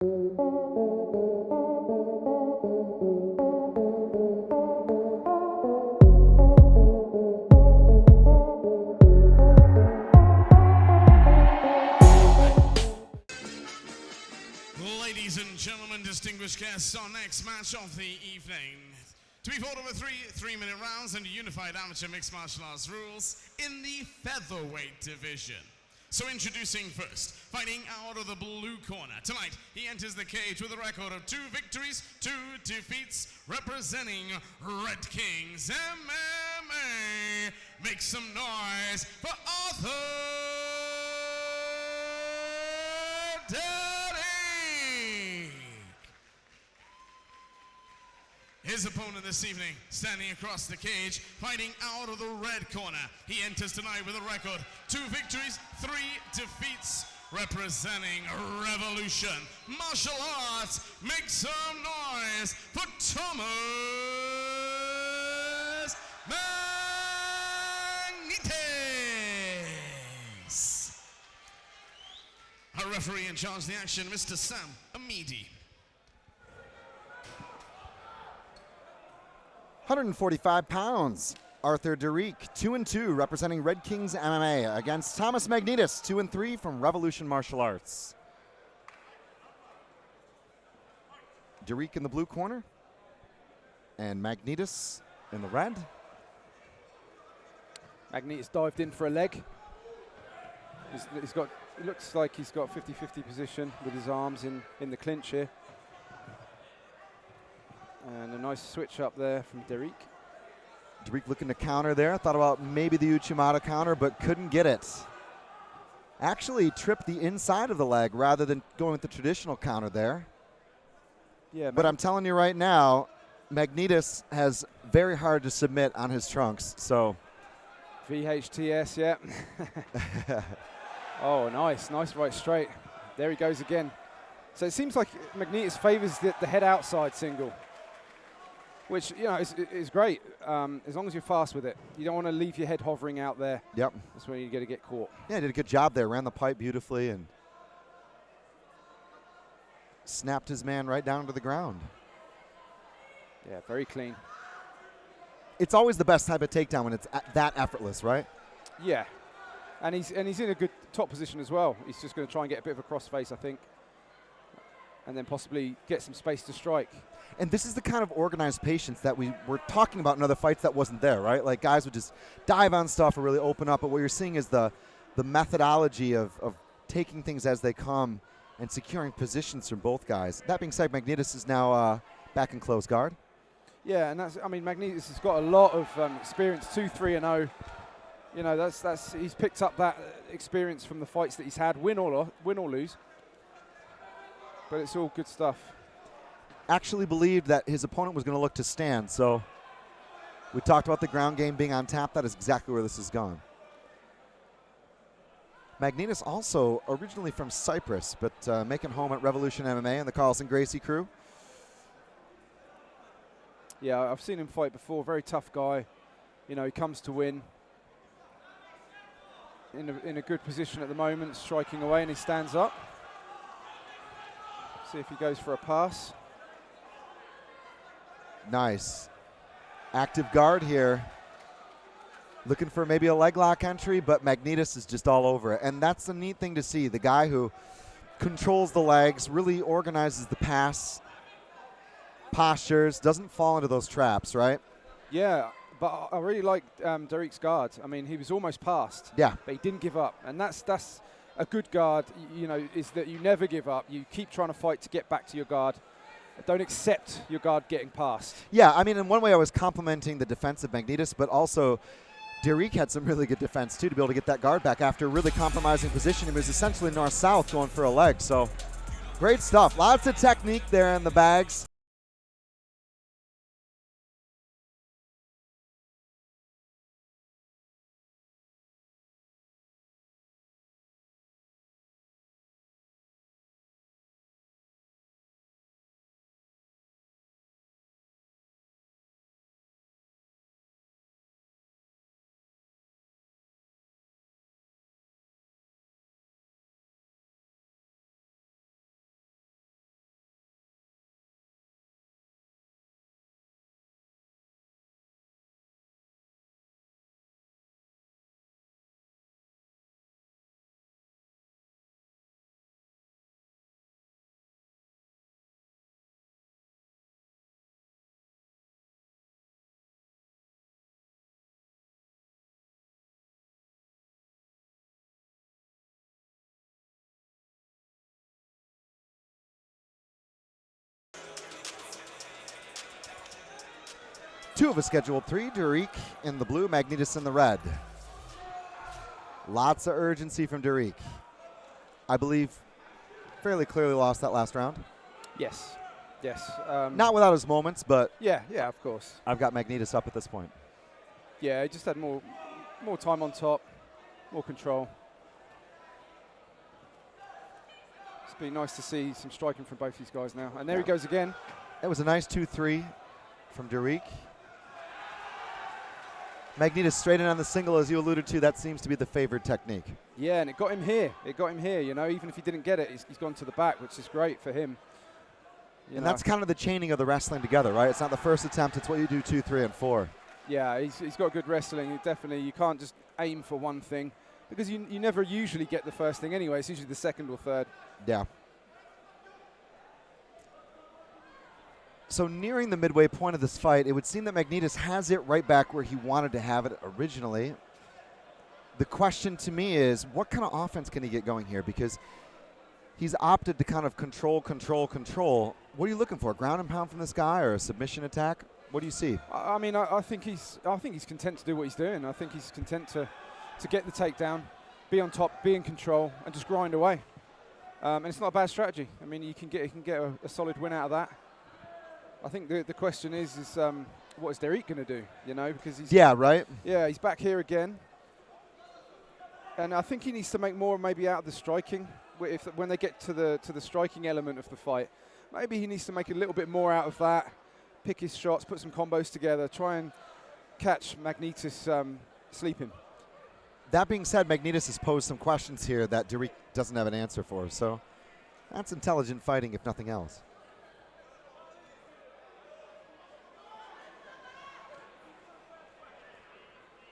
Ladies and gentlemen, distinguished guests, our next match of the evening. To be fought over three-minute rounds under unified amateur mixed martial arts rules in the featherweight division. So introducing first, fighting out of the blue corner. Tonight, he enters the cage with a record of 2 victories, 2 defeats, representing Red Kings MMA. Make some noise for Arthur Deryke. His opponent this evening, standing across the cage, fighting out of the red corner. He enters tonight with a record, 2 victories, 3 defeats, representing Revolution Martial Arts. Make some noise for Thomas Magnitis. Our referee in charge of the action, Mr. Sam Amidi. 145 pounds, Arthur Deryke, 2-2, representing Red Kings MMA, against Thomas Magnitis, 2-3 from Revolution Martial Arts. Deryke in the blue corner, and Magnitis in the red. Magnitis dived in for a leg. It looks like he's got 50-50 position with his arms in the clinch here. And a nice switch up there from Deryke. Deryke looking to counter there. Thought about maybe the Uchimata counter, but couldn't get it. Actually tripped the inside of the leg rather than going with the traditional counter there. Yeah, but I'm telling you right now, Magnitis has very hard to submit on his trunks. So FIGHTSTAR, yeah. Oh, nice right straight. There he goes again. So it seems like Magnitis favors the head outside single, which, you know, is great, as long as you're fast with it. You don't want to leave your head hovering out there. Yep. That's when you get caught. Yeah, did a good job there. Ran the pipe beautifully and snapped his man right down to the ground. Yeah, very clean. It's always the best type of takedown when it's that effortless, right? Yeah, and he's in a good top position as well. He's just going to try and get a bit of a crossface, I think, and then possibly get some space to strike. And this is the kind of organized patience that we were talking about in other fights that wasn't there, right? Like guys would just dive on stuff or really open up, but what you're seeing is the methodology of taking things as they come and securing positions from both guys. That being said, Magnitis is now back in close guard. Yeah, and Magnitis has got a lot of experience, 2-3-0. You know, he's picked up that experience from the fights that he's had, win or lose. But it's all good stuff. Actually believed that his opponent was going to look to stand, so we talked about the ground game being on tap. That is exactly where this has gone. Magnitis also originally from Cyprus, but making home at Revolution MMA and the Carlson Gracie crew. Yeah, I've seen him fight before. Very tough guy. You know, he comes to win. In a good position at the moment, striking away, and he stands up. See if he goes for a pass. Nice. Active guard here. Looking for maybe a leg lock entry, but Magnitis is just all over it. And that's the neat thing to see. The guy who controls the legs, really organizes the pass, postures, doesn't fall into those traps, right? Yeah, but I really like Deryke's guard. I mean, he was almost passed. Yeah. But he didn't give up. And that's a good guard, you know, is that you never give up. You keep trying to fight to get back to your guard. Don't accept your guard getting past. Yeah, I mean, in one way I was complimenting the defense of Magnitis, but also Deryke had some really good defense, too, to be able to get that guard back after really compromising position. It was essentially north-south going for a leg. So great stuff. Lots of technique there in the bags. 2 of a scheduled 3. Deryke in the blue, Magnitis in the red. Lots of urgency from Deryke. I believe fairly clearly lost that last round. Yes. Yes. Not without his moments, but yeah, of course. I've got Magnitis up at this point. Yeah, he just had more time on top, more control. It's been nice to see some striking from both these guys now. And there he goes again. It was a nice 2-3 from Deryke. Magnitis straight in on the single, as you alluded to. That seems to be the favored technique. Yeah, and it got him here. You know, even if he didn't get it, he's gone to the back, which is great for him. And that's kind of the chaining of the wrestling together, right? It's not the first attempt. It's what you do 2, 3, and 4. Yeah, he's got good wrestling. Definitely, you can't just aim for one thing because you never usually get the first thing anyway. It's usually the second or third. Yeah. So nearing the midway point of this fight, it would seem that Magnitis has it right back where he wanted to have it originally. The question to me is, what kind of offense can he get going here? Because he's opted to kind of control. What are you looking for? Ground and pound from this guy or a submission attack? What do you see? I mean, I think he's content to do what he's doing. I think he's content to get the takedown, be on top, be in control, and just grind away. And it's not a bad strategy. I mean, he can get a solid win out of that. I think the question is what is Deryke going to do? You know, because he's he's back here again, and I think he needs to make more maybe out of the striking. When they get to the striking element of the fight, maybe he needs to make a little bit more out of that. Pick his shots, put some combos together, try and catch Magnitis sleeping. That being said, Magnitis has posed some questions here that Deryke doesn't have an answer for, so that's intelligent fighting if nothing else.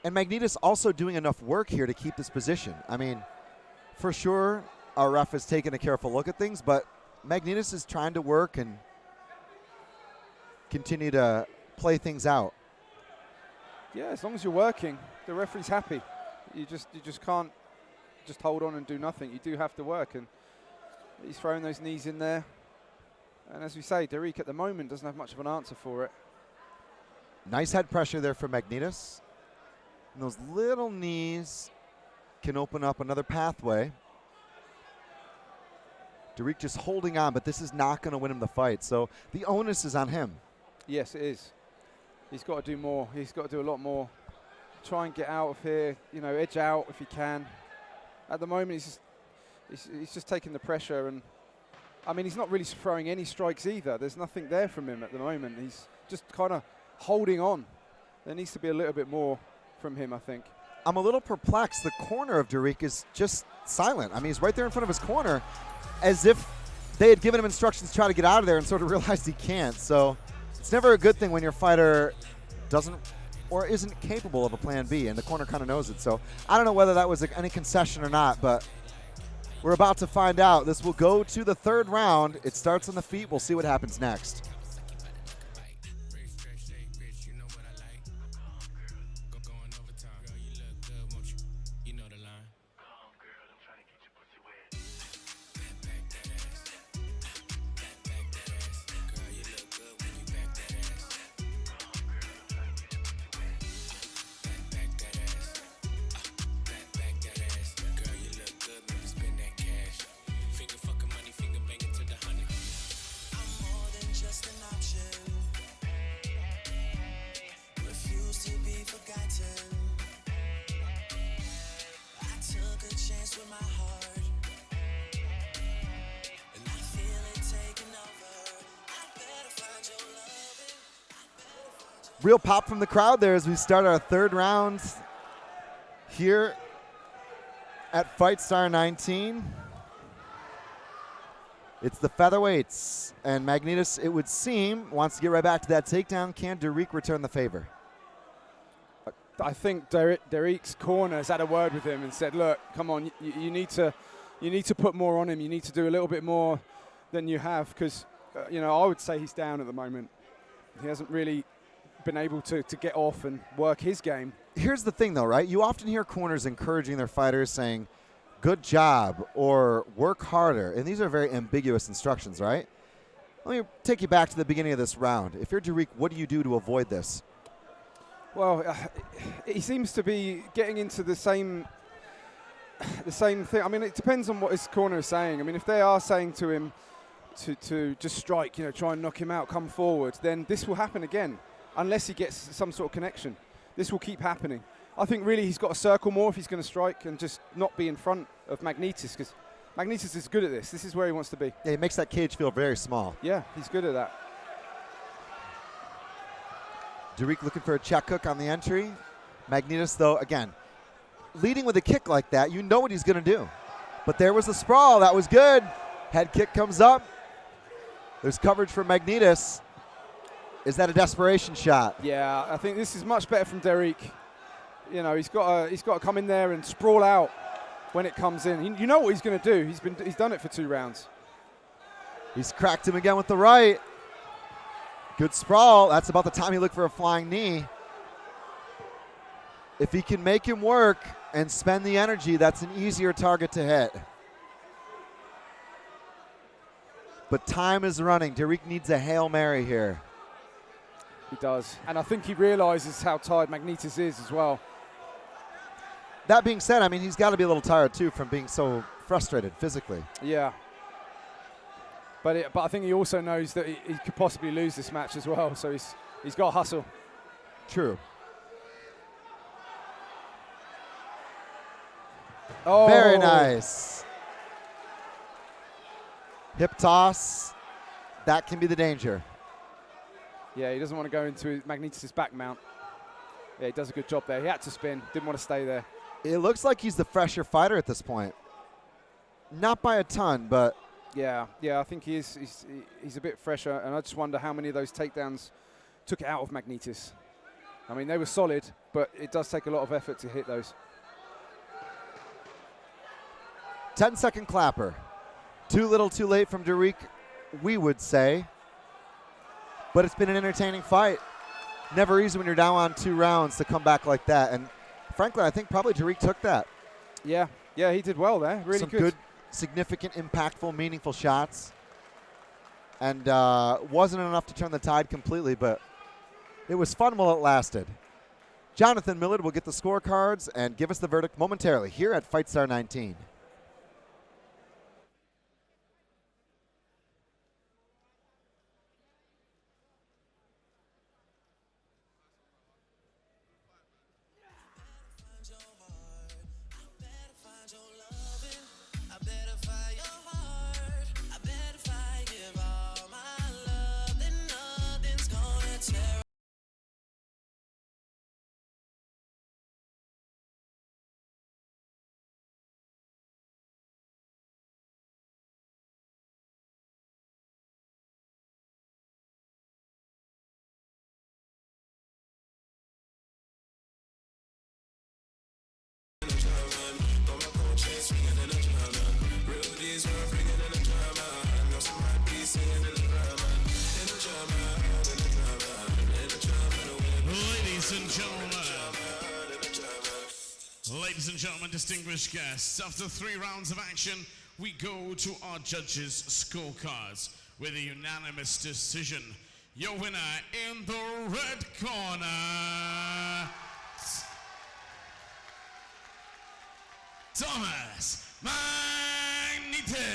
And Magnitis also doing enough work here to keep this position. I mean, for sure, our ref has taken a careful look at things, but Magnitis is trying to work and continue to play things out. Yeah, as long as you're working, the referee's happy. You just can't just hold on and do nothing. You do have to work, and he's throwing those knees in there. And as we say, Deryke at the moment doesn't have much of an answer for it. Nice head pressure there for Magnitis. And those little knees can open up another pathway. Deryke just holding on, but this is not going to win him the fight. So the onus is on him. Yes, it is. He's got to do more. He's got to do a lot more. Try and get out of here, you know, edge out if he can. At the moment, he's just taking the pressure. And, I mean, he's not really throwing any strikes either. There's nothing there from him at the moment. He's just kind of holding on. There needs to be a little bit more from him, I think. I'm a little perplexed. The corner of Deryke is just silent. I mean, he's right there in front of his corner as if they had given him instructions to try to get out of there and sort of realized he can't. So it's never a good thing when your fighter doesn't or isn't capable of a plan B, and the corner kind of knows it. So I don't know whether that was any concession or not, but we're about to find out. This will go to the third round. It starts on the feet. We'll see what happens next. Real pop from the crowd there as we start our third round here at FIGHTSTAR 19. It's the featherweights, and Magnitis, it would seem, wants to get right back to that takedown. Can Deryke return the favor? I think Deryke's corner has had a word with him and said, look, come on, you need to put more on him. You need to do a little bit more than you have because, you know, I would say he's down at the moment. He hasn't really been able to get off and work his game. Here's the thing, though, right? You often hear corners encouraging their fighters saying, good job, or work harder. And these are very ambiguous instructions, right? Let me take you back to the beginning of this round. If you're Deryke, what do you do to avoid this? Well, he seems to be getting into the same thing. I mean, it depends on what his corner is saying. I mean, if they are saying to him to just strike, you know, try and knock him out, come forward, then this will happen again, unless he gets some sort of connection. This will keep happening. I think really he's got to circle more if he's going to strike and just not be in front of Magnitis, because Magnitis is good at this. This is where he wants to be. Yeah, he makes that cage feel very small. Yeah, he's good at that. Deryke looking for a check hook on the entry. Magnitis, though, again, leading with a kick like that, you know what he's going to do. But there was a sprawl. That was good. Head kick comes up. There's coverage for Magnitis. Is that a desperation shot? Yeah, I think this is much better from Deryke. You know, he's got to come in there and sprawl out when it comes in. You know what he's going to do. He's done it for 2 rounds. He's cracked him again with the right. Good sprawl. That's about the time he looked for a flying knee. If he can make him work and spend the energy, that's an easier target to hit. But time is running. Deryke needs a Hail Mary here. He does. And I think he realizes how tired Magnitis is as well. That being said, I mean, he's got to be a little tired, too, from being so frustrated physically. Yeah. But I think he also knows that he could possibly lose this match as well, so he's got to hustle. True. Oh. Very nice. Hip toss. That can be the danger. Yeah, he doesn't want to go into Magnitis' back mount. Yeah, he does a good job there. He had to spin. Didn't want to stay there. It looks like he's the fresher fighter at this point. Not by a ton, but... Yeah, I think he's a bit fresher, and I just wonder how many of those takedowns took it out of Magnitis. I mean, they were solid, but it does take a lot of effort to hit those. 10-second clapper. Too little, too late from Deryke, we would say. But it's been an entertaining fight. Never easy when you're down on 2 rounds to come back like that. And frankly, I think probably Deryke took that. Yeah, he did well there. Really Some good. good, significant, impactful, meaningful shots. And wasn't enough to turn the tide completely, but it was fun while it lasted. Jonathan Millard will get the scorecards and give us the verdict momentarily here at FIGHTSTAR 19. Ladies and gentlemen, distinguished guests, after 3 rounds of action, we go to our judges' scorecards with a unanimous decision. Your winner in the red corner, Thomas Magnitis.